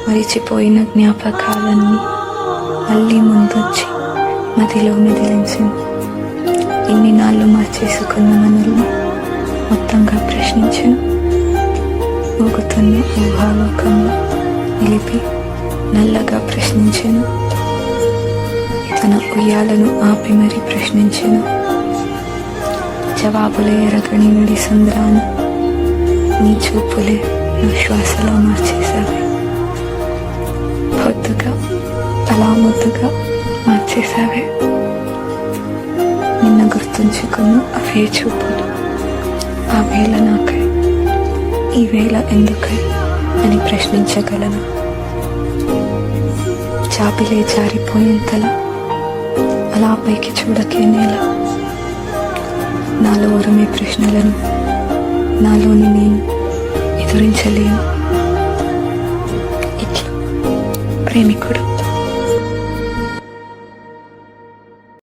మరిచిపోయిన జ్ఞాపకాలన్నీ మళ్ళీ ముందొచ్చి మదిలో మెదిలించింది. ఇన్ని నాళ్ళు మార్చేసుకున్న మనల్ని మొత్తంగా ప్రశ్నించను. ఊగుతున్న ఊహాలోకంలో నిలిపి నల్లగా ప్రశ్నించను. తన ఉయ్యాలను ఆపి మరీ ప్రశ్నించను. జవాబులే ఎరగని నడి సంద్రాన నీ చూపులే నా శ్వాసలో మార్చేశావే. పొద్దుగా అలా ముద్దుగా మార్చేశావే. నిన్న గుర్తుంచుకున్న అవే చూపులు ఆ వేళ నాకై ఈ వేళ ఎందుకై అని ప్రశ్నించగలను. చాపిలే జారిపోయేంతలా అలా పైకి చూడకే నేల. నాలో ఉరిమే ప్రశ్నలను నాలోని నేను ఎదురించలేను. ఇట్లా ప్రేమికుడు.